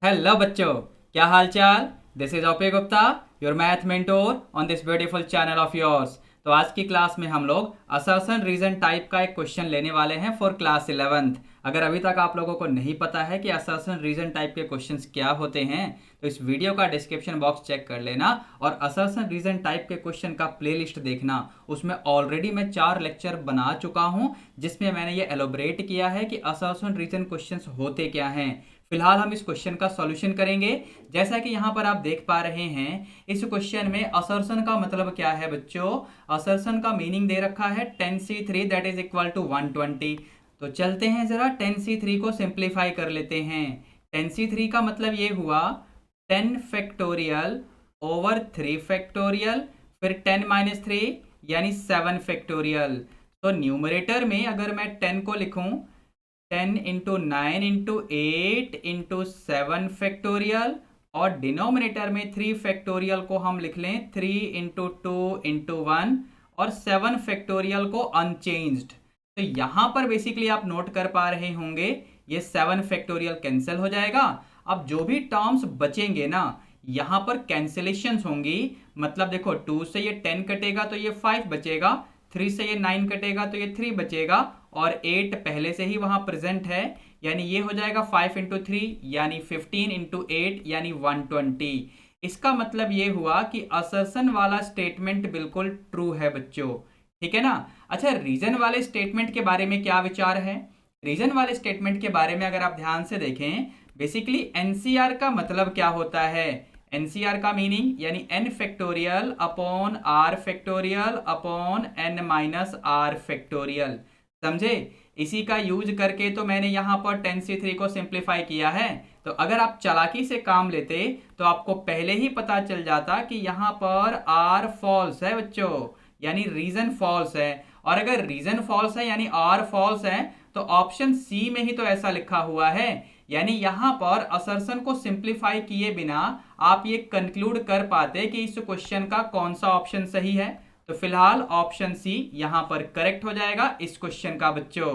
Hello बच्चों, क्या हाल चाल। दिस इज ओपे Gupta, your math mentor on this beautiful channel of yours. तो आज की क्लास में हम लोग असर्शन रीजन टाइप का एक क्वेश्चन लेने वाले हैं फॉर क्लास 11th। अगर अभी तक आप लोगों को नहीं पता है कि असर्शन रीजन टाइप के क्वेश्चंस क्या होते हैं तो इस वीडियो का डिस्क्रिप्शन बॉक्स चेक कर लेना और असर्शन रीजन टाइप के क्वेश्चन का प्लेलिस्ट देखना। उसमें ऑलरेडी मैं 4 लेक्चर बना चुका हूं जिसमें मैंने ये एलोबरेट किया है कि असर्शन रीजन क्वेश्चंस होते क्या हैं। फिलहाल हम इस क्वेश्चन का सॉल्यूशन करेंगे। जैसा कि यहाँ पर आप देख पा रहे हैं, इस क्वेश्चन में असर्शन का मतलब क्या है बच्चों। असर्शन का मीनिंग दे रखा है 10c3 that is equal to 120। तो चलते हैं जरा 10c3 को सिंप्लीफाई कर लेते हैं। 10c3 का मतलब ये हुआ 10 फैक्टोरियल ओवर 3 फैक्टोरियल, फिर 10 माइनस 3 यानी 7 फैक्टोरियल। तो न्यूमरेटर में अगर मैं 10 को लिखूं 10 इंटू 9 इंटू 8 इंटू 7 फैक्टोरियल, और डिनोमिनेटर में 3 फैक्टोरियल को हम लिख लें 3 इंटू 2 इंटू 1, और 7 फैक्टोरियल को अनचेंज्ड। तो यहां पर बेसिकली आप नोट कर पा रहे होंगे ये 7 फैक्टोरियल कैंसिल हो जाएगा। अब जो भी टर्म्स बचेंगे ना, यहां पर कैंसिलेशंस होंगी। मतलब देखो 2 से ये 10 कटेगा तो ये 5 बचेगा, 3 से ये 9 कटेगा तो ये 3 बचेगा, और 8 पहले से ही वहां प्रेजेंट है, यानी ये हो जाएगा 5 इंटू 3 यानी 15 इंटू 8 यानी 120। इसका मतलब ये हुआ कि असर्शन वाला स्टेटमेंट बिल्कुल ट्रू है बच्चों। ठीक है ना। अच्छा, रीजन वाले स्टेटमेंट के बारे में क्या विचार है। रीजन वाले स्टेटमेंट के बारे में अगर आप ध्यान से देखें, बेसिकली एनसीआर का मतलब क्या होता है। एनसीआर का मीनिंग यानी N factorial upon R factorial upon N minus R factorial. समझे। इसी का यूज करके तो मैंने यहां पर 10c3 को सिंप्लीफाई किया है। तो अगर आप चालाकी से काम लेते तो आपको पहले ही पता चल जाता कि यहां पर आर फॉल्स है बच्चों, यानी रीजन फॉल्स है। और अगर रीजन फॉल्स है यानी आर फॉल्स है तो ऑप्शन सी में ही तो ऐसा लिखा हुआ है। यानी यहां पर असर्शन को सिंप्लीफाई किए बिना आप ये कंक्लूड कर पाते कि इस क्वेश्चन का कौन सा ऑप्शन सही है। तो फिलहाल ऑप्शन सी यहां पर करेक्ट हो जाएगा इस क्वेश्चन का बच्चों।